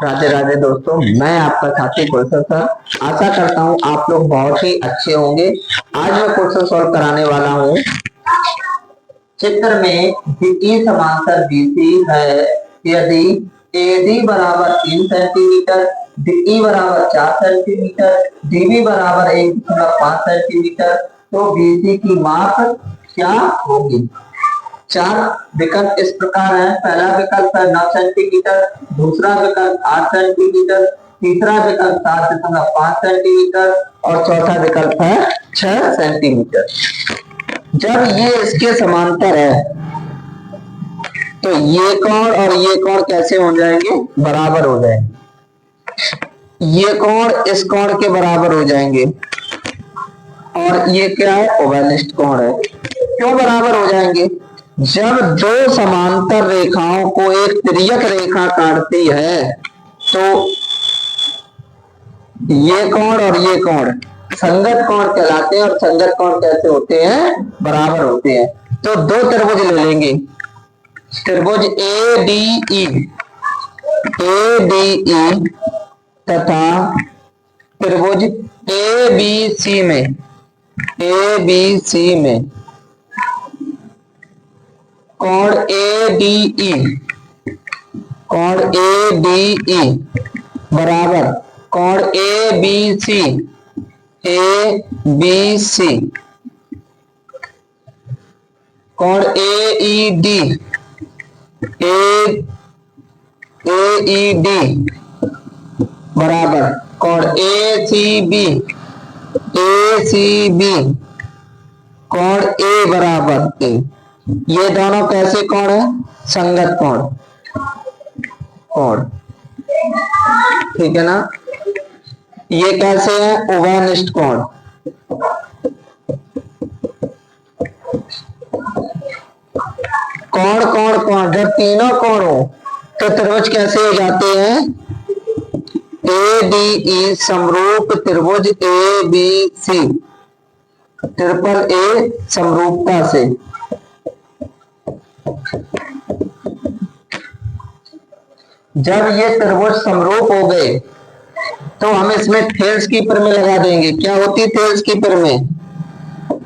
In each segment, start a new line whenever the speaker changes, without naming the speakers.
राधे राधे दोस्तों, मैं आपका साथी क्वेश्चन सर। आशा करता हूँ आप लोग बहुत ही अच्छे होंगे। आज मैं क्वेश्चन सॉल्व कराने वाला हूँ। चित्र में DE समांतर BC है। यदि AD बराबर 3 सेंटीमीटर, DE बराबर 4 सेंटीमीटर, DB बराबर 1.5 सेंटीमीटर, तो BC की माप क्या होगी? चार विकल्प इस प्रकार है। पहला विकल्प है 9 सेंटीमीटर, दूसरा विकल्प 8 सेंटीमीटर, तीसरा विकल्प 7.5 सेंटीमीटर और चौथा विकल्प है 6 सेंटीमीटर। जब ये इसके समांतर है तो ये कोण और ये कोण कैसे हो जाएंगे? बराबर हो जाएंगे। ये कोण इस कोण के बराबर हो जाएंगे और ये क्या है? ओवलिस्ट कोण है। क्यों बराबर हो जाएंगे? जब दो समांतर रेखाओं को एक तिर्यक रेखा काटती है तो ये कोण और ये कोण संगत कोण कहलाते हैं। और संगत कोण कैसे होते हैं? बराबर होते हैं। तो दो त्रिभुज ले लेंगे, त्रिभुज ADE तथा त्रिभुज ABC में कोण ADE बराबर कोण ABC कोण AED बराबर कोण ACB कोण A बराबर A। ये दोनों कैसे कोण है? संगत कोण। ठीक है ना? ये कैसे है? उभयनिष्ठ कोण। कोण जब तीनों कोण हो तो त्रिभुज कैसे हो जाते हैं? ADE समरूप त्रिभुज ABC, ट्रिपल A समरूपता से। जब ये त्रिभुज समरूप हो गए तो हम इसमें थेल्स की प्रमेय लगा देंगे। क्या होती है थेल्स की प्रमेय?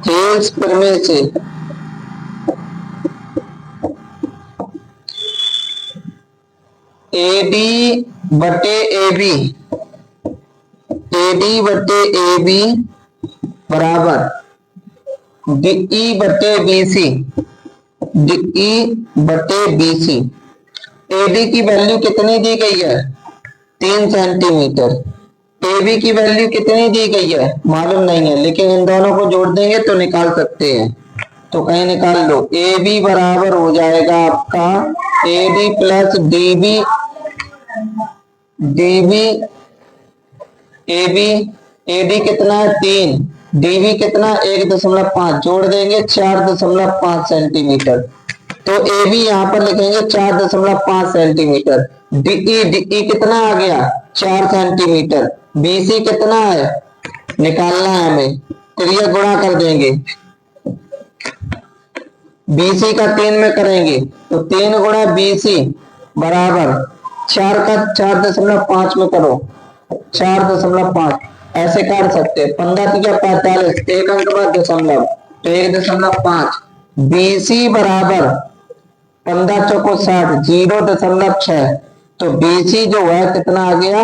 थेल्स प्रमेय से AD बटे AB बराबर DE बटे BC। AD की वैल्यू कितनी दी गई है? 3 सेंटीमीटर। AB की वैल्यू कितनी दी गई है? मालूम नहीं है, लेकिन इन दोनों को जोड़ देंगे तो निकाल सकते हैं। तो कहीं निकाल लो। AB बराबर हो जाएगा आपका AD प्लस DB AD कितना है? 3। DB कितना? 1.5। जोड़ देंगे 4.5 सेंटीमीटर। तो AB यहां पर लिखेंगे 4.5 सेंटीमीटर। DE कितना आ गया? 4 सेंटीमीटर। BC कितना है? निकालना है हमें, त्रिज्या गुणा कर देंगे। BC का 3 में करेंगे तो 3 गुणा BC बराबर 4 का 4.5 में करो, 4.5 ऐसे काट सकते हैं। 15 3 45, एक अंक बाद दशमलव तो 1.5। BC बराबर 15 चौको 60, 0.6। तो BC जो है कितना आ गया?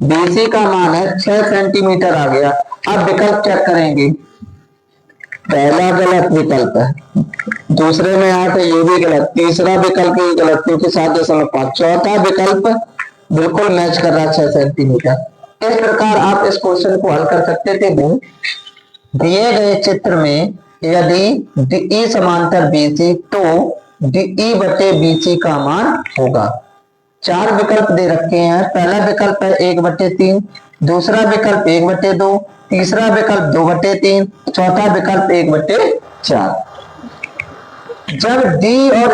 BC का मान है 6 सेंटीमीटर आ गया। अब विकल्प चेक करेंगे। पहला गलत विकल्प है, दूसरे में 8 है, ये भी गलत। तीसरा विकल्प भी गलत क्योंकि 7.5। चौथा विकल्प बिल्कुल मैच कर रहा है 6 सेंटीमीटर। इस प्रकार आप इस क्वेश्चन को हल कर सकते थे। दिए गए चित्र में यदि DE समांतर BC तो DE बटे BC का मान होगा। 4 विकल्प दे रखे हैं। पहला विकल्प है 1/3, दूसरा विकल्प 1/2, तीसरा विकल्प 2/3, चौथा विकल्प 1/4। जब D और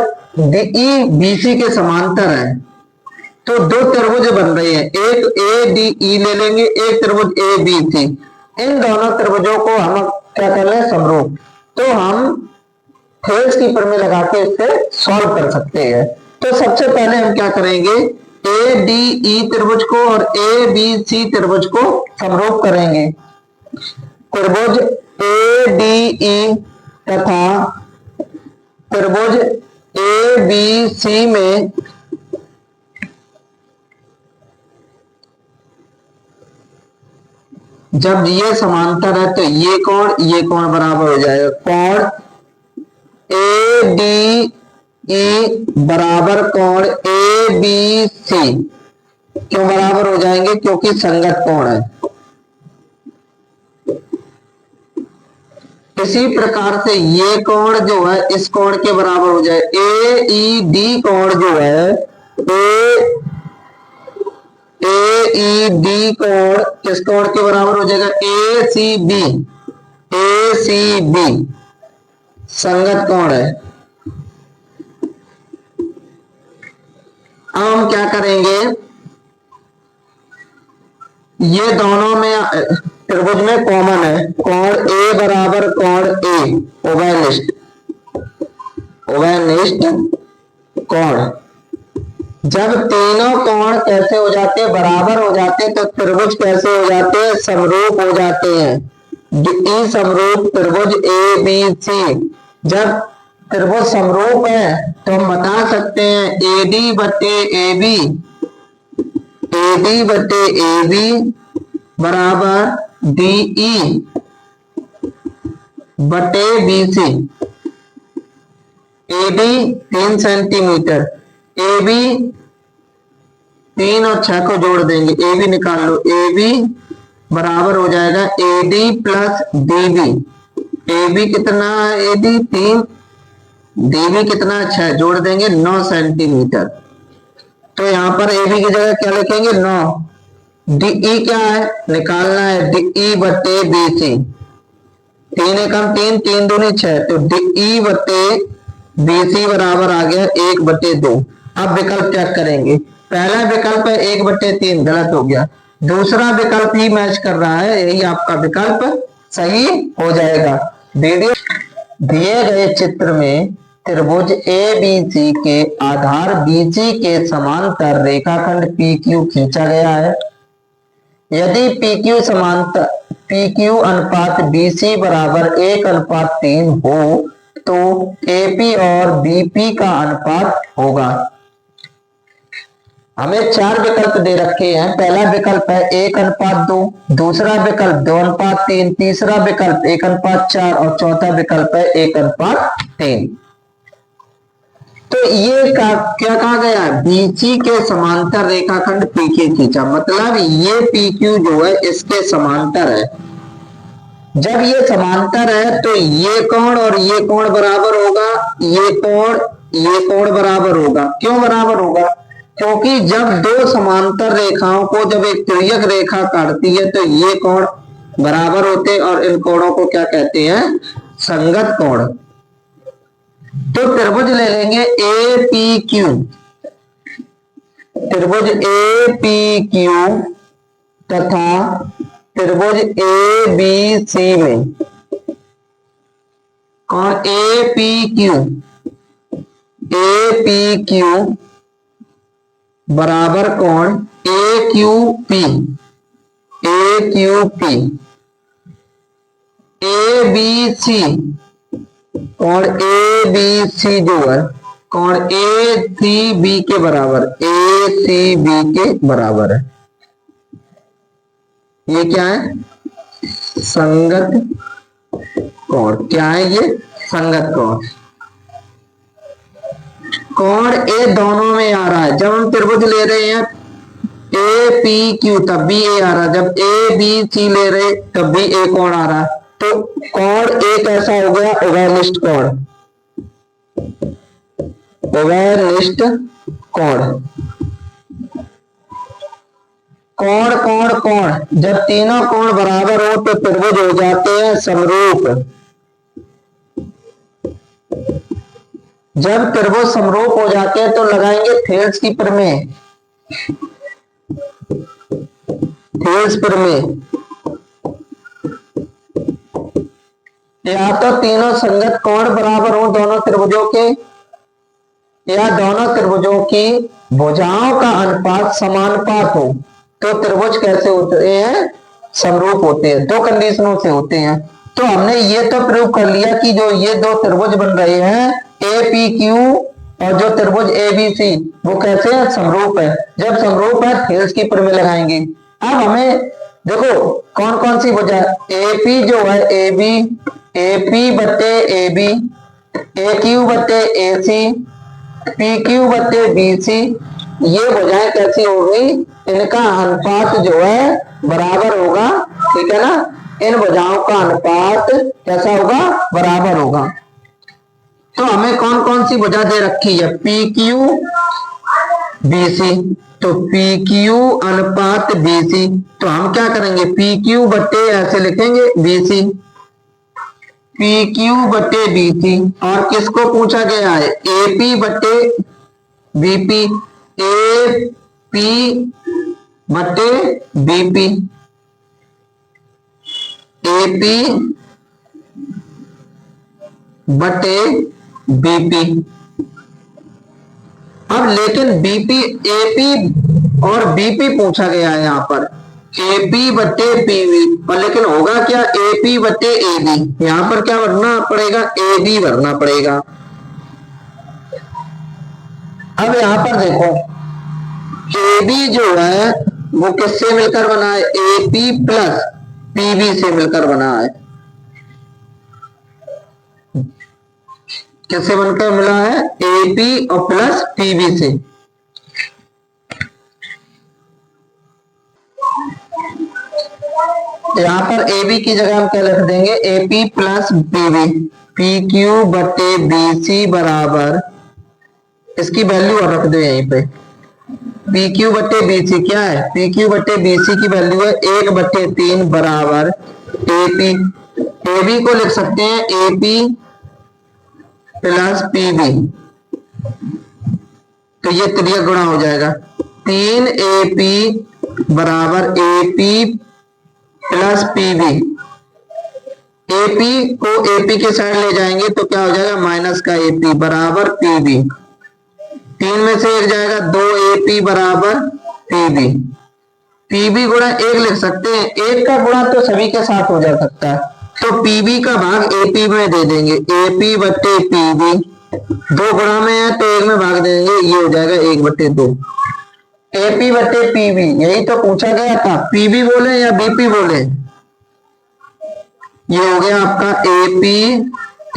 DE BC के समांतर है तो दो त्रिभुज बन रहे हैं। एक ADE ले लेंगे, एक त्रिभुज ABC। इन दोनों त्रिभुजों को हम क्या कर रहे हैं? समरूप। तो हम थेल्स की प्रमेय लगा के इससे सॉल्व कर सकते हैं। तो तो सबसे पहले हम क्या करेंगे, ए डी ई त्रिभुज को और ए बी सी त्रिभुज को समरूप करेंगे। त्रिभुज ए डी ई तथा त्रिभुज ए बी सी में जब ये समांतर है तो ये कोण बराबर हो जाएगा। कोण ए डी ई बराबर कोण ए बी सी क्यों बराबर हो जाएंगे, क्योंकि संगत कोण है। इसी प्रकार से ये कोण जो है इस कोण के बराबर हो जाए। ए ई डी कोण जो है ए ई डी कोण किस कोण के बराबर हो जाएगा, ए सी बी संगत कोण है। अब हम क्या करेंगे, ये दोनों में त्रिभुज में कॉमन है। कोण ए बराबर कोण ए उभयनिष्ठ कोण। जब तीनों कोण कैसे हो जाते हैं, बराबर हो जाते हैं, तो त्रिभुज कैसे हो जाते हैं, समरूप हो जाते हैं। ई समरूप त्रिभुज ए बी सी। जब त्रिभुज समरूप है तो हम बता सकते हैं एडी बटे ए बी बराबर डीई बटे B C. AD 3 centimetre, A B 3 और 6 को जोड़ देंगे, ए बी निकाल लो। ए बी बराबर हो जाएगा A D plus D B. A B कितना है, ए डी 3, डी बी कितना 6, जोड़ देंगे 9 सेंटीमीटर। तो यहाँ पर ए बी की जगह क्या लिखेंगे, 9। डीई क्या है, निकालना है डीई बटे बी सी। 3 एकम 3, 3 दूनी 6, तो डीई बटे बी सी बराबर आ गया 1/2। अब विकल्प चेक करेंगे। पहला विकल्प है 1/3, गलत हो गया। दूसरा विकल्प ही मैच कर रहा है, यही आपका विकल्प सही हो जाएगा। वीडियो दिए गए चित्र में त्रिभुज ए बी सी के आधार बीसी के समांतर रेखाखंड PQ खींचा गया है। यदि PQ अनुपात BC बराबर 1:3 हो तो AP और BP का अनुपात होगा। हमें 4 विकल्प दे रखे हैं। पहला विकल्प है 1:2, दूसरा विकल्प 2:3, तीसरा विकल्प 1:4 और चौथा विकल्प है 1:3। तो ये क्या कहा गया, BC के समांतर रेखाखंड PQ खींचा, मतलब ये PQ जो है इसके समांतर है। जब ये समांतर है तो ये कोण और ये कोण बराबर होगा, ये कोण बराबर होगा। क्यों बराबर होगा, क्योंकि जब दो समांतर रेखाओं को जब एक तिर्यक रेखा काटती है तो ये कोण बराबर होते हैं और इन कोणों को क्या कहते हैं, संगत कोण। तो त्रिभुज ले लेंगे APQ, त्रिभुज APQ तथा त्रिभुज ABC में और APQ बराबर कोण AQP, ABC कोण ABC जो है कोण ACB के बराबर है। ये क्या है, संगत कोण। क्या है ये, संगत कोण। कोण ए दोनों में आ रहा है। जब हम त्रिभुज ले रहे हैं APQ तब भी ए आ रहा है, जब ABC ले रहे तब भी ए कोण आ रहा है। तो कोण एक ऐसा हो गया उभयनिष्ठ कोण, उभयनिष्ठ कोण। कोण कोण कोण, जब तीनों कोण बराबर हो तो त्रिभुज हो जाते हैं समरूप। जब त्रिभुज समरूप हो जाते हैं तो लगाएंगे थेल्स की प्रमेय। थेल्स प्रमेय, या तो तीनों संगत कोण बराबर हो दोनों त्रिभुजों के, या दोनों त्रिभुजों की भुजाओं का अनुपात समानुपात हो तो त्रिभुज कैसे होते हैं, समरूप होते हैं। दो कंडीशनों से होते हैं। तो हमने ये तो प्रूव कर लिया कि जो ये दो त्रिभुज बन रहे हैं ए पी क्यू और जो त्रिभुज ए बी सी वो कैसे है, समरूप है। जब समरूप है थेल्स की प्रमेय लगाएंगे। अब हमें देखो कौन कौन सी भुजा, ए पी जो है ए बी, ए पी बटे ए बी, ए क्यू बटे ए सी, पी क्यू बटे बी सी, ये भुजाएं कैसी होगी, इनका अनुपात जो है बराबर होगा। ठीक है ना, इन भुजाओं का अनुपात कैसा होगा, बराबर होगा। तो हमें कौन कौन सी भुजा दे रखी है, पी क्यू बी सी, तो पी क्यू अनुपात बी सी, तो हम क्या करेंगे पी क्यू बटे ऐसे लिखेंगे बी सी, पी क्यू बटे बी सी। और किसको पूछा गया है, ए पी बटे बीपी, ए पी बटे बीपी, ए पी बटे बीपी। अब लेकिन बीपी, एपी और बीपी पूछा गया है यहाँ पर, एपी बटे पीवी, और लेकिन होगा क्या एपी बटे एबी, यहाँ पर क्या भरना पड़ेगा, एबी भरना पड़ेगा। अब यहाँ पर देखो एबी जो है वो किससे मिलकर बना है, एपी प्लस पीबी से मिलकर बना है। किससे बनकर मिला है, एपी और प्लस पीबी से। यहां पर एबी की जगह हम क्या लिख देंगे, AP plus PB, P Q बटे बी सी बराबर, इसकी वैल्यू और रख दो यहीं पे, पी क्यू बटे बी सी क्या है, पी क्यू बटे बी सी की वैल्यू है 1/3 बराबर एपी, एबी को लिख सकते हैं एपी प्लस पीबी, तो ये त्रिया गुणा हो जाएगा, 3AP बराबर AP प्लस पीबी। एपी को एपी के साइड ले जाएंगे तो क्या हो जाएगा, माइनस का एपी बराबर पीबी, 3 में से 1 जाएगा, 2AP बराबर पीबी। पीबी गुणा 1 लिख सकते हैं, 1 का गुणा तो सभी के साथ हो जा सकता है, तो पीबी का भाग एपी में दे देंगे, एपी बटे पीबी, 2 गुणा में है तो 1 में भाग देंगे, ये हो जाएगा 1/2। एपी बटे पीबी यही तो पूछा गया था, पीबी बोले या बीपी बोले, ये हो गया आपका एपी,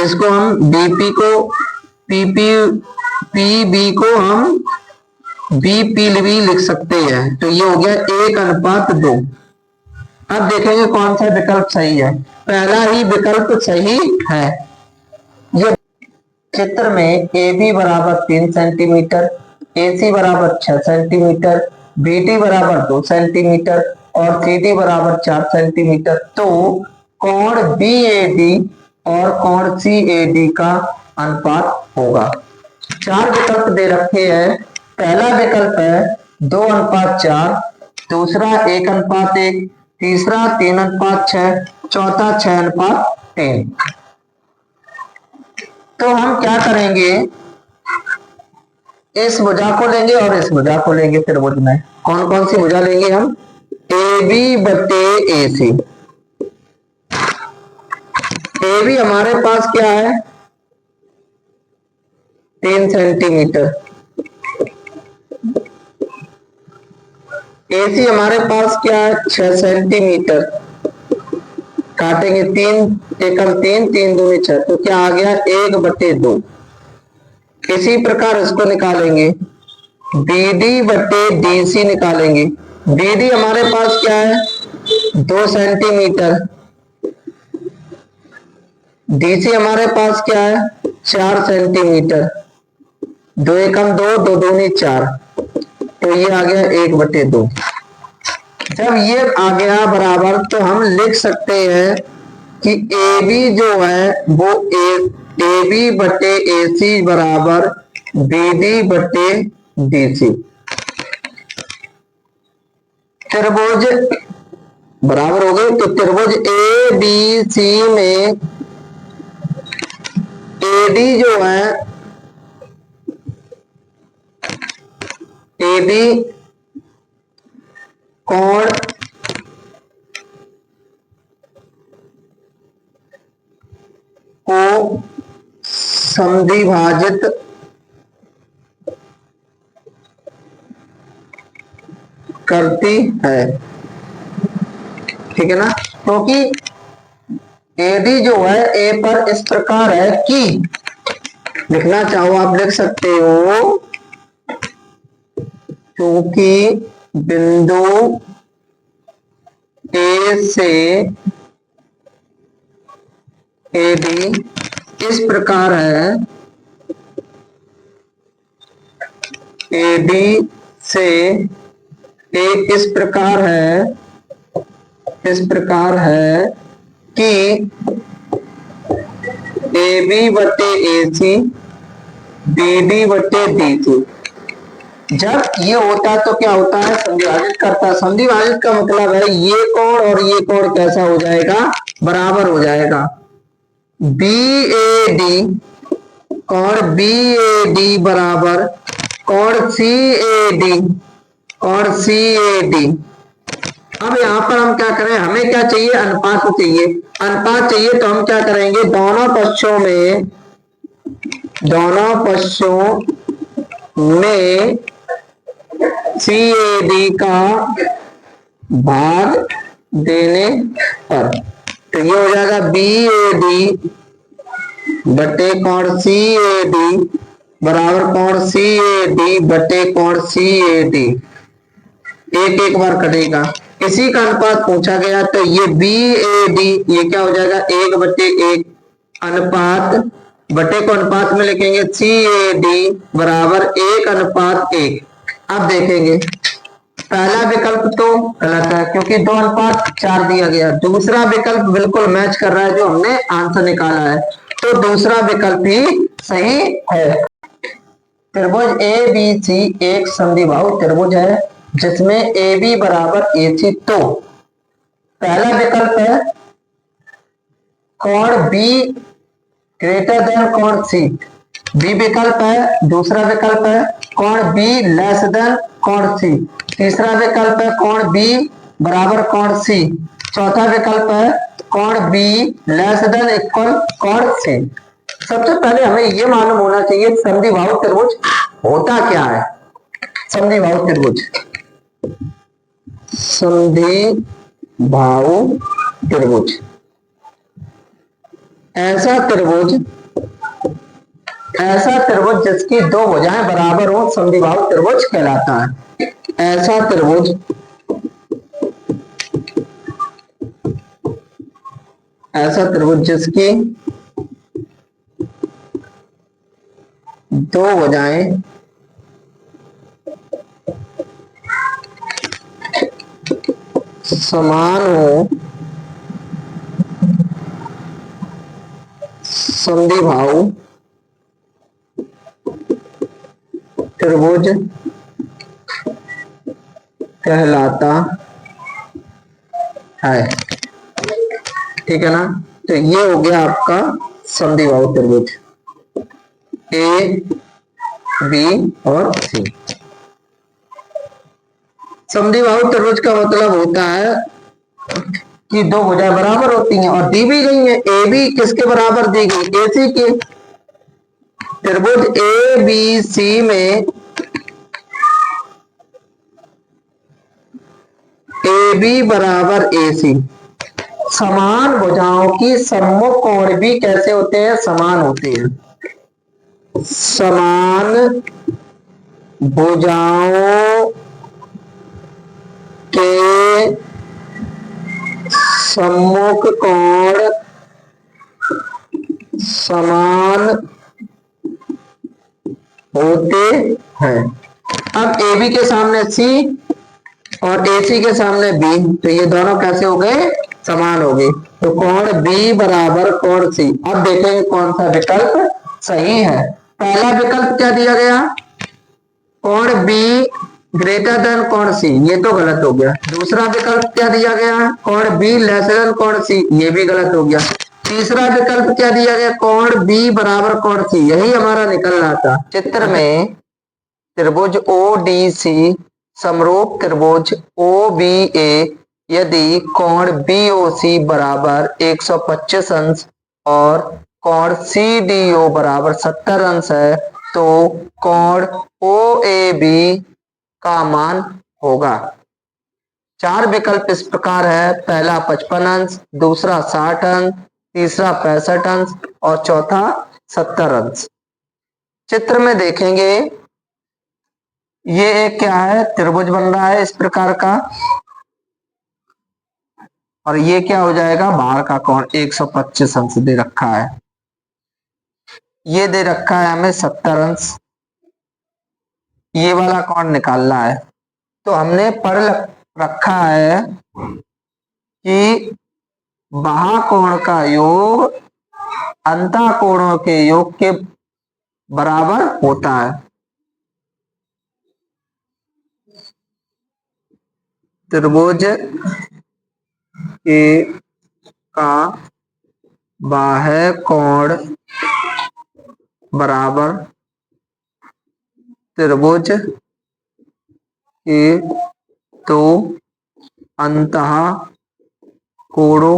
इसको हम बीपी को पीपी, पीबी को हम बीपी भी लिख सकते हैं, तो ये हो गया 1:2। अब देखेंगे कौन सा विकल्प सही है, पहला ही विकल्प सही है। ये चित्र में ए बी बराबर 3 सेंटीमीटर, ए सी बराबर 6 सेंटीमीटर, बी टी बराबर 2 सेंटीमीटर और सी डी बराबर 4 सेंटीमीटर, तो कोण बी ए डी और कोण सी ए डी का अनुपात होगा। 4 विकल्प दे रखे हैं, पहला विकल्प है 2:4, दूसरा 1:1, तीसरा 3:6, चौथा 6:3। तो हम क्या करेंगे, इस भुजा को लेंगे और इस भुजा को लेंगे, त्रिभुज में कौन कौन सी भुजा लेंगे हम, ए बी बटे ए सी। ए बी हमारे पास क्या है 3 सेंटीमीटर, ए सी हमारे पास क्या है 6 सेंटीमीटर, काटेंगे 3 एकम 3, 3 दूनी 6, तो क्या आ गया 1/2। इसी प्रकार इसको निकालेंगे, BD बटे DC निकालेंगे, BD हमारे पास क्या है 2 सेंटीमीटर, DC हमारे पास क्या है 4 सेंटीमीटर, 2 एकम 2, 2 दूनी 4, तो ये आ गया 1/2। जब ये आ गया बराबर तो हम लिख सकते हैं कि ए बी जो है वो ए बी बटे ए सी बराबर बी डी बटे डी सी। त्रिभुज बराबर हो गए, तो त्रिभुज ए बी सी में ए डी जो है ए बी कोण को समद्विभाजित करती है, ठीक है ना। क्योंकि एडी जो है ए पर इस प्रकार है कि, लिखना चाहो आप लिख सकते हो, क्योंकि बिंदु ए से ए बी इस प्रकार है, ए बी से ए इस प्रकार है, इस प्रकार है कि ए बी बटे ए सी, बी डी बटे डी सी। जब ये होता है तो क्या होता है, संधिभाजित करता है। संधिभाजित का मतलब है ये कोण और ये कोण कैसा हो जाएगा, बराबर हो जाएगा। बी ए डी कोण बी ए डी बराबर कोण सी ए डी, कोण सी ए डी। अब यहाँ पर हम क्या करें, हमें क्या चाहिए, अनुपात चाहिए। अनुपात चाहिए तो हम क्या करेंगे, दोनों पक्षों में सी ए डी का भाग देने पर, तो ये हो जाएगा बी ए डी बटे कोण सी ए डी बराबर कोण सी ए डी बटे कोण सी ए डी। एक एक बार कटेगा, इसी का अनुपात पूछा गया, तो ये बी ए डी ये क्या हो जाएगा, 1/1 अनुपात बटे को अनुपात में लिखेंगे सी ए डी बराबर 1:1। अब देखेंगे पहला विकल्प तो गलत है क्योंकि 2:4 दिया गया। दूसरा विकल्प बिल्कुल मैच कर रहा है जो हमने आंसर निकाला है, तो दूसरा विकल्प ही सही है। त्रिभुज ए बी सी एक समद्विबाहु त्रिभुज है जिसमें ए बी बराबर ए सी, तो पहला विकल्प है कोण बी ग्रेटर देन कोण सी, बी विकल्प है। दूसरा विकल्प है कोण बी लेस देन कोण सी, तीसरा विकल्प है कोण बी बराबर कोण सी, चौथा विकल्प है कोण बी लेस देन इक्वल कोण सी। सबसे पहले हमें यह मालूम होना चाहिए समद्विबाहु त्रिभुज होता क्या है। समद्विबाहु त्रिभुज, समद्विबाहु त्रिभुज ऐसा त्रिभुज जिसकी दो भुजाएं बराबर हो, समद्विबाहु त्रिभुज कहलाता है। ऐसा त्रिभुज जिसकी दो भुजाएं समान हो, समद्विबाहु त्रिभुज कहलाता है, ठीक है ना। तो ये हो गया आपका समद्विबाहु त्रिभुज ए बी और सी। समद्विबाहु त्रिभुज का मतलब होता है कि दो भुजाएं बराबर होती हैं और दी भी गई है। ए बी किसके बराबर दी गई, ए सी के। त्रिभुज ए बी सी में ए बी बराबर ए सी, समान भुजाओं की सम्मुख कोण भी कैसे होते हैं, समान होते हैं। समान भुजाओं के सम्मुख कोण समान होते हैं। अब ए बी के सामने सी और ए सी के सामने बी, तो ये दोनों कैसे हो गए, समान हो गए। तो कोण बी बराबर कोण सी। अब देखेंगे कौन सा विकल्प सही है। पहला विकल्प क्या दिया गया, कोण बी ग्रेटर देन कोण सी, ये तो गलत हो गया। दूसरा विकल्प क्या दिया गया, कोण बी लेस देन कोण सी, ये भी गलत हो गया। तीसरा विकल्प क्या दिया गया, कोण बी बराबर कोण सी, यही हमारा निकल रहा था। चित्र में त्रिभुज ODC समरूप त्रिभुज OBA यदि कोण BOC बराबर 125 अंश और कोण CDO बराबर 70 अंश है तो कोण OAB का मान होगा। चार विकल्प इस प्रकार है, पहला 55 अंश, दूसरा 60 अंश, तीसरा 65 अंश और चौथा 70 अंश। चित्र में देखेंगे ये एक क्या है, त्रिभुज बन रहा है इस प्रकार का और ये क्या हो जाएगा, बाहर का कोण 125 अंश दे रखा है, ये दे रखा है हमें 70 अंश, ये वाला कोण निकालना है। तो हमने पढ़ रखा है कि बाह्य कोण का योग अंतः कोणों के योग के बराबर होता है। त्रिभुज के का बाह्य कोण बराबर त्रिभुज के तो अंतः कोणों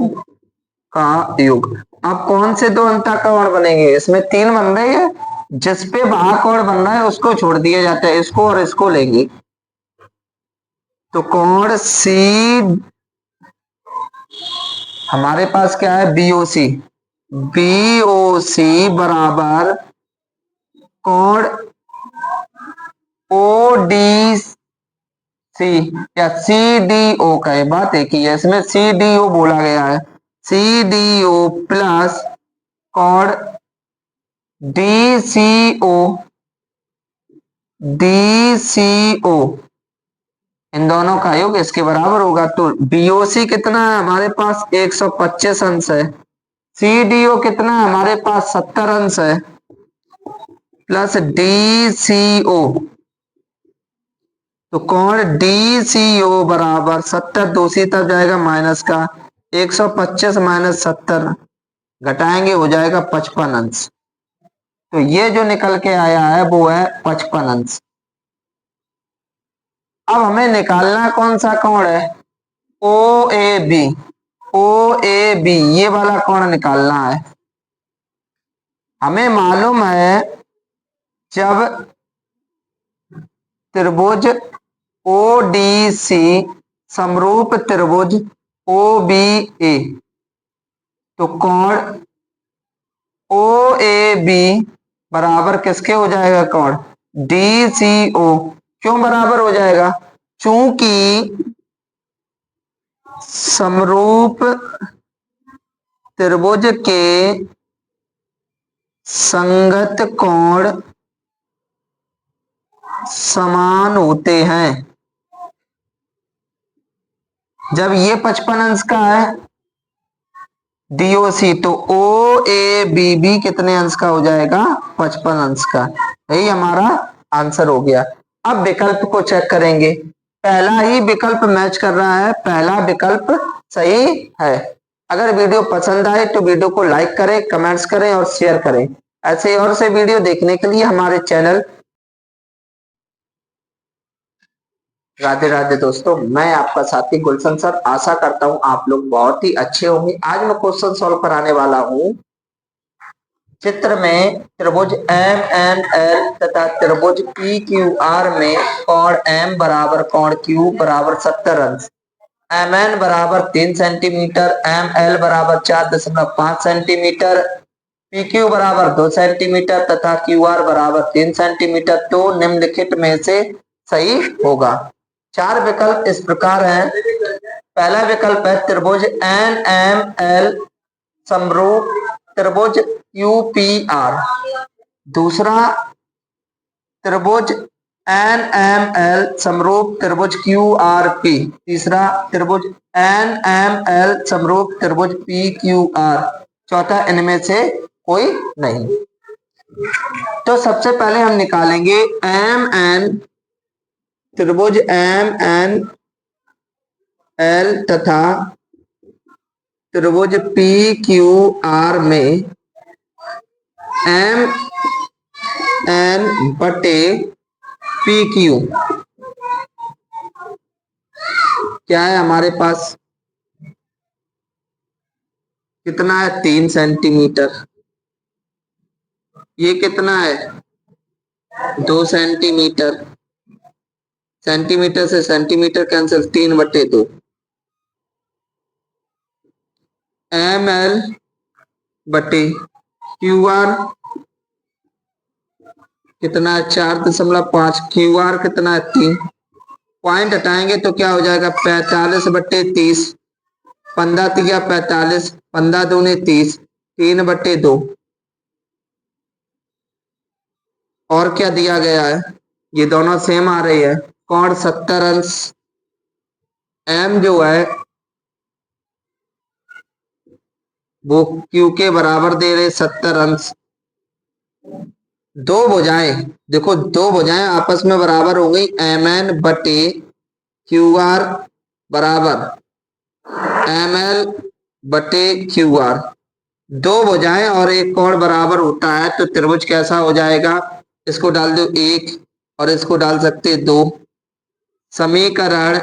का योग। अब कौन से दो अंतः कोण बनेंगे, इसमें तीन बन रहे हैं, जिसपे बाह्य कोण बन रहा है उसको छोड़ दिया जाता है, इसको और इसको लेंगे। तो कोण सी हमारे पास क्या है, BOC, BOC बराबर कोण ODC या CDO का, ये बात एक ही है, इसमें CDO बोला गया है, CDO प्लस कोण DCO इन दोनों का योग इसके बराबर होगा। तो BOC कितना है हमारे पास 125 अंश है, CDO कितना है हमारे पास 70 अंश है, प्लस DCO, तो कोण DCO बराबर 70 दूसरी तरफ जाएगा माइनस का, 125 माइनस 70 घटाएंगे हो जाएगा 55 अंश। तो ये जो निकल के आया है वो है 55 अंश। अब हमें निकालना कौन सा कोण है, OAB, OAB ये वाला कोण निकालना है। हमें मालूम है जब त्रिभुज ODC समरूप त्रिभुज OBA तो कोण OAB बराबर किसके हो जाएगा, कोण DCO। क्यों बराबर हो जाएगा, चूंकि समरूप त्रिभुज के संगत कोण समान होते हैं। जब ये 55 अंश का है DOC तो OAB भी कितने अंश का हो जाएगा, 55 अंश का। यही हमारा आंसर हो गया। अब विकल्प को चेक करेंगे, पहला ही विकल्प मैच कर रहा है, पहला विकल्प सही है। अगर वीडियो पसंद आए तो वीडियो को लाइक करें, कमेंट्स करें और शेयर करें। ऐसे और से वीडियो देखने के लिए हमारे चैनल राधे राधे दोस्तों, मैं आपका साथी गुलशन सर। आशा करता हूं आप लोग बहुत ही अच्छे होंगे। आज मैं क्वेश्चन सॉल्व कराने वाला हूं। चित्र में त्रिभुज MNL तथा त्रिभुज PQR में कोण M बराबर कोण Q बराबर 70 अंश, MN बराबर 3 सेंटीमीटर, ML बराबर 4.5 सेंटीमीटर, PQ बराबर 2 सेंटीमीटर तथा QR बराबर 3 सेंटीमीटर। तो निम्नलिखित में से सही होगा। चार विकल्प इस प्रकार हैं। पहला विकल्प है त्रिभुज NML समरूप त्रिभुज QPR, दूसरा त्रिभुज NML समरूप त्रिभुज QRP, तीसरा त्रिभुज NML समरूप त्रिभुज PQR, चौथा इनमें से कोई नहीं। तो सबसे पहले हम निकालेंगे MN त्रिभुज MNL तथा त्रिभुज PQR में MN बटे पी क्यू क्या है हमारे पास, कितना है 3 सेंटीमीटर, ये कितना है 2 सेंटीमीटर, सेंटीमीटर से सेंटीमीटर कैंसिल, 3/2, ml बटे क्यू आर कितना है 4.5, क्यू आर कितना है 3, पॉइंट हटाएंगे तो क्या हो जाएगा 45/30, 15×3 = 45, 15×2 = 30, 3/2। और क्या दिया गया है, ये दोनों सेम आ रही है, कोण 70 अंश, एम जो है वो क्यू के बराबर दे रहे 70 अंश, दो भुजाएं, देखो दो भुजाएं आपस में बराबर हो गई, एम एन बटे क्यू आर बराबर एम एल बटे क्यू आर, दो भुजाएं और एक कोण बराबर होता है तो त्रिभुज कैसा हो जाएगा, इसको डाल दो 1 और इसको डाल सकते 2, समीकरण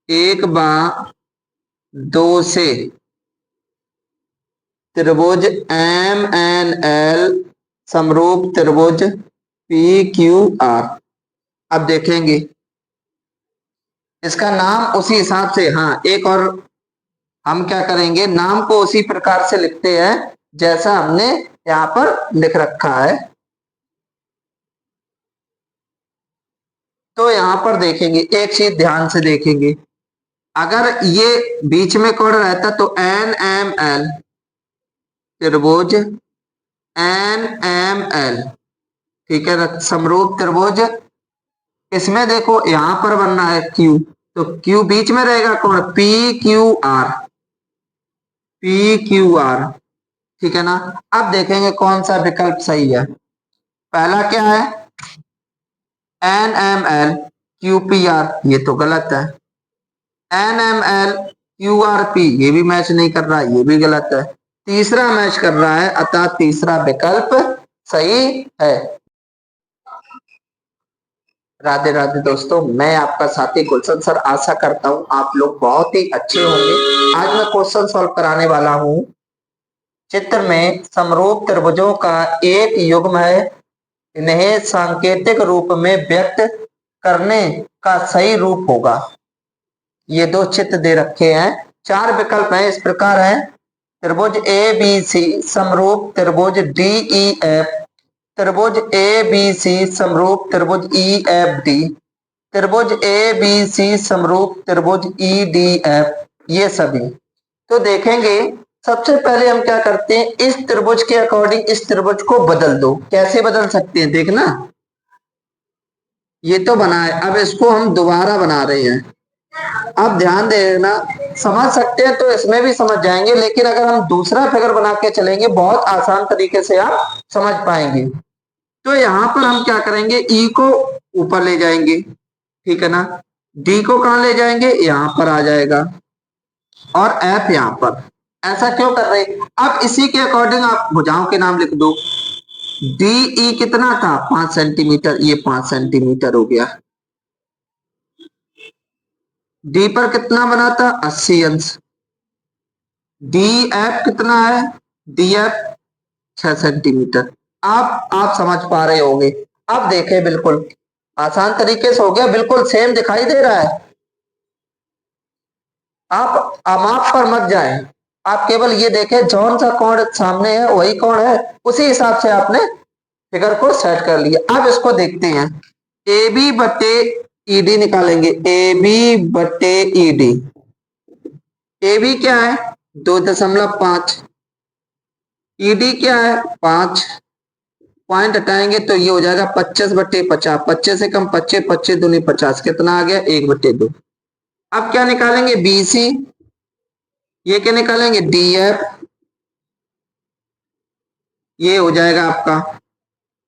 1/2 से त्रिभुज एम एन एल समरूप त्रिभुज पी क्यू आर। अब देखेंगे इसका नाम उसी हिसाब से, हाँ एक और हम क्या करेंगे, नाम को उसी प्रकार से लिखते हैं जैसा हमने यहाँ पर लिख रखा है। तो यहाँ पर देखेंगे एक चीज ध्यान से देखेंगे, अगर ये बीच में कोण रहता तो एन एम एल त्रिभुज एन एम एल, ठीक है, समरूप त्रिभुज, इसमें देखो यहां पर बनना है क्यू, तो क्यू बीच में रहेगा कौन, P Q R, P Q R, ठीक है ना। अब देखेंगे कौन सा विकल्प सही है, पहला क्या है N M L Q P R, ये तो गलत है, N M L Q R P ये भी मैच नहीं कर रहा, ये भी गलत है, तीसरा मैच कर रहा है, अतः तीसरा विकल्प सही है। राधे राधे दोस्तों, मैं आपका साथी गुलशन सर, आशा करता हूँ आप लोग बहुत ही अच्छे होंगे। आज मैं क्वेश्चन सॉल्व कराने वाला हूँ, चित्र में समरूप त्रिभुजों का एक युग्म है, इन्हें सांकेतिक रूप में व्यक्त करने का सही रूप होगा। ये दो चित्र दे रखे हैं, चार विकल्प हैं, इस प्रकार है त्रिभुज ए बी सी समरूप त्रिभुज डी ई एफ, त्रिभुज ए बी सी समरूप त्रिभुज ई एफ डी, त्रिभुज ए बी सी समरूप त्रिभुज ई डी एफ, ये सभी। तो देखेंगे सबसे पहले हम क्या करते हैं, इस त्रिभुज के अकॉर्डिंग इस त्रिभुज को बदल दो, कैसे बदल सकते हैं देखना, ये तो बना है, अब इसको हम दोबारा बना रहे हैं, अब ध्यान देना, समझ सकते हैं तो इसमें भी समझ जाएंगे, लेकिन अगर हम दूसरा फिगर बना के चलेंगे बहुत आसान तरीके से आप समझ पाएंगे। तो यहां पर हम क्या करेंगे, ई को ऊपर ले जाएंगे, ठीक है ना, डी को कहां ले जाएंगे, यहां पर आ जाएगा, और एफ यहां पर, ऐसा क्यों कर रहे, अब इसी के अकॉर्डिंग आप भुजाओं के नाम लिख दो, डी ई कितना था 5 सेंटीमीटर, ये 5 सेंटीमीटर हो गया, डी पर कितना बना था 80 अंश, डी एफ कितना है, डी एफ 6 सेंटीमीटर। आप समझ पा रहे होंगे, अब देखें बिल्कुल आसान तरीके से हो गया, बिल्कुल सेम दिखाई दे रहा है, आप माप पर मत जाएं, आप केवल ये देखें जौन सा कोण सामने है वही कोण है, उसी हिसाब से आपने फिगर को सेट कर लिया। अब इसको देखते हैं, ए बी बटे ई डी निकालेंगे, ए बी बटे ई डी, ए बी क्या है 2.5, ई डी क्या है 5, पॉइंट हटाएंगे तो ये हो जाएगा 25/50, 25 से कम 25, 25 दूनी 50, कितना आ गया 1/2। अब क्या निकालेंगे बी सी, ये क्या निकालेंगे डी एफ, ये हो जाएगा आपका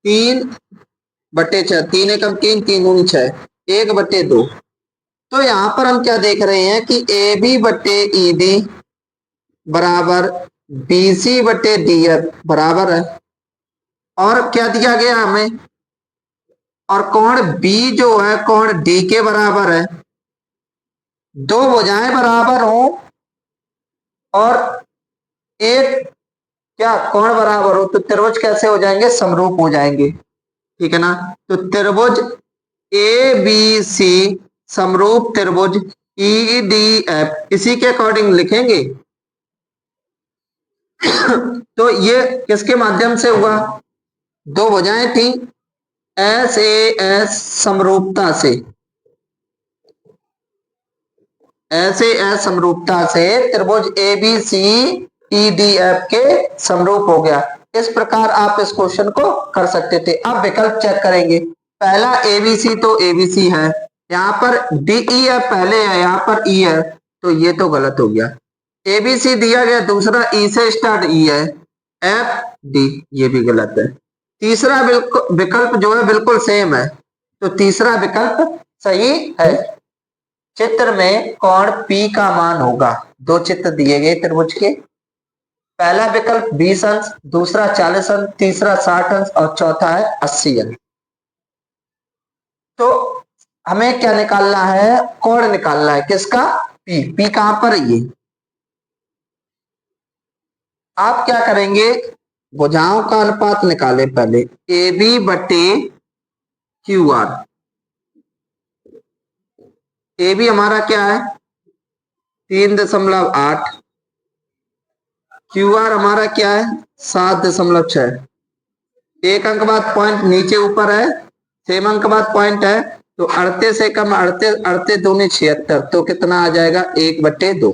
3/6, 3 एकम 3, 3 दूनी 6, 1/2। तो यहां पर हम क्या देख रहे हैं कि ए बी बटे ई डी बराबर बी सी बटे डी एफ बराबर है, और क्या दिया गया हमें और कोण बी जो है कोण डी के बराबर है, दो भुजाएं बराबर हो और एक क्या कोण बराबर हो तो त्रिभुज कैसे हो जाएंगे, समरूप हो जाएंगे, ठीक है ना। तो त्रिभुज ए बी सी समरूप त्रिभुज ई डी एफ, इसी के अकॉर्डिंग लिखेंगे। तो ये किसके माध्यम से हुआ, दो भुजाएं थी, एस ए एस समरूपता से, ऐसे असमरूपता से त्रिभुज A B C E D F के समरूप हो गया। इस प्रकार आप इस क्वेश्चन को कर सकते थे। अब विकल्प चेक करेंगे, पहला एबीसी तो एबीसी है, यहाँ पर डी ई एफ पहले है, यहाँ पर ई है, तो ये तो गलत हो गया। एबीसी दिया गया, दूसरा ई से स्टार्ट ई है, एफ डी, ये भी गलत है। तीसरा विकल्प जो है बिल्कुल सेम है, तो तीसरा विकल्प सही है। चित्र में कोण P का मान होगा, दो चित्र दिए गए त्रिभुज के, पहला विकल्प 20 अंश, दूसरा 40 अंश, तीसरा 60 अंश और चौथा है 80 अंश। तो हमें क्या निकालना है, कोण निकालना है, किसका, P। P कहां पर है, ये आप क्या करेंगे, भुजाओं का अनुपात निकालें पहले, ए बी बटे क्यू आर। ए बी हमारा क्या है 3.8, क्यू आर हमारा क्या है 7.6, एक अंक बाद पॉइंट नीचे ऊपर है, सेम अंक बाद पॉइंट है, तो 38 से कम 38, 38 दूनी 76, तो कितना आ जाएगा 1/2।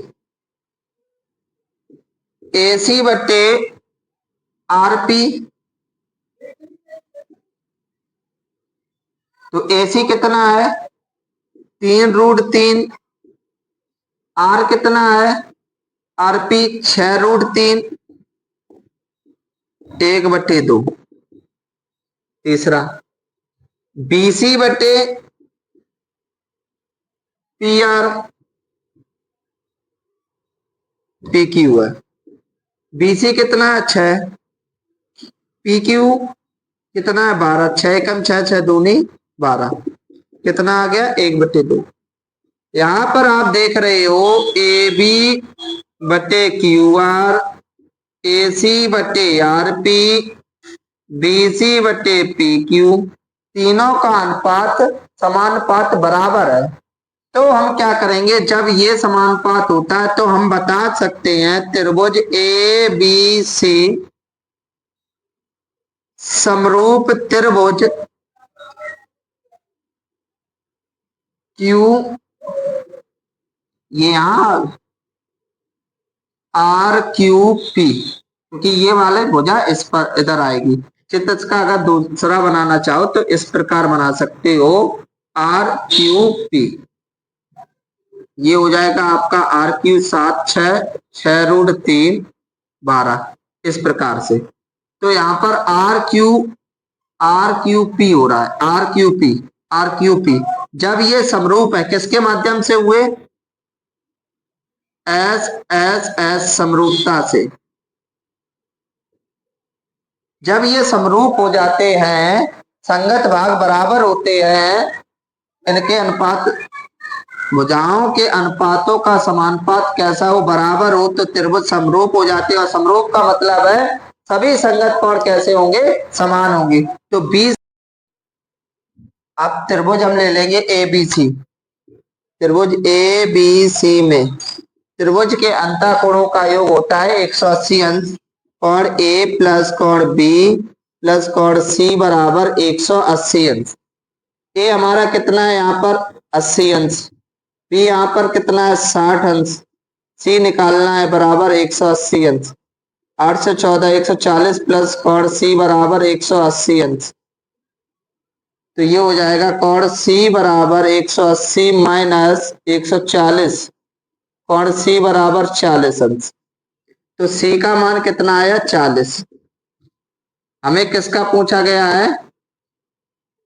AC बटे आरपी, तो AC कितना है 3√3, आर कितना है आरपी 6√3, 1/2। तीसरा BC बटे PR, PQ है, BC कितना है 6, PQ कितना है 12, 6 एकम 6, 6 दूनी 12, कितना आ गया 1/2। यहां पर आप देख रहे हो ए बी बटे क्यू आर, ए सी बटे आर पी, बी सी बटे पी क्यू, तीनों का अनुपात समानुपात बराबर है। तो हम क्या करेंगे, जब ये समानुपात होता है तो हम बता सकते हैं त्रिभुज ए बी सी समरूप त्रिभुज क्यू, ये यहां आर क्यू पी, क्योंकि ये वाले भुजा इस पर इधर आएगी। चित्र का अगर दूसरा बनाना चाहो तो इस प्रकार बना सकते हो, आर क्यू पी, ये हो जाएगा आपका आर क्यू 7, 6√3, 12, इस प्रकार से। तो यहाँ पर आर क्यू पी हो रहा है, आर क्यू पी जब ये समरूप है किसके माध्यम से हुए, एस समरूपता से। जब ये समरूप हो जाते हैं, संगत भाग बराबर होते हैं, इनके अनुपात भुजाओं के अनुपातों का समानुपात कैसा हो, बराबर हो, तो त्रिभुज समरूप हो जाते हैं। और समरूप का मतलब है सभी संगत कोण कैसे होंगे, समान होंगे। तो 20, अब त्रिभुज हम ले लेंगे एबीसी, त्रिभुज ए बी सी में त्रिभुज के अंतःकोणों का योग होता है 180 अंश, कोण ए प्लस कोण बी प्लस कोण सी बराबर 180 अंश। ए हमारा कितना है यहाँ पर 80 अंश, बी यहाँ पर कितना है 60 अंश, सी निकालना है बराबर 180 अंश, 8 से 14 140 प्लस कोण सी बराबर 180 अंश। तो ये हो जाएगा कोण सी बराबर 180 माइनस 140, कोण सी बराबर 40 अंश। तो सी का मान कितना आया 40। हमें किसका पूछा गया है,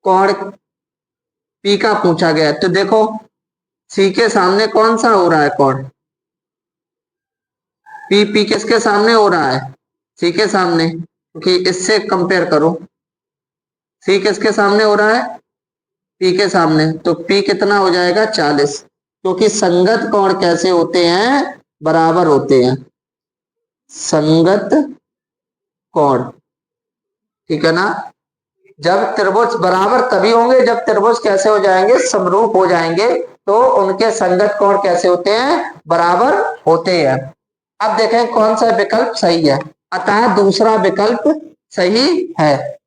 कोण पी का पूछा गया है। तो देखो सी के सामने कौन सा हो रहा है कोण, पी किसके सामने हो रहा है, सी के सामने, क्योंकि इससे कंपेयर करो, सी किसके सामने हो रहा है P के सामने, तो P कितना हो जाएगा 40, क्योंकि संगत कोण कैसे होते हैं, बराबर होते हैं, संगत कोण, ठीक है ना। जब त्रिभुज बराबर तभी होंगे जब त्रिभुज कैसे हो जाएंगे, समरूप हो जाएंगे, तो उनके संगत कोण कैसे होते हैं, बराबर होते हैं। अब देखें कौन सा विकल्प सही है, अतः दूसरा विकल्प सही है।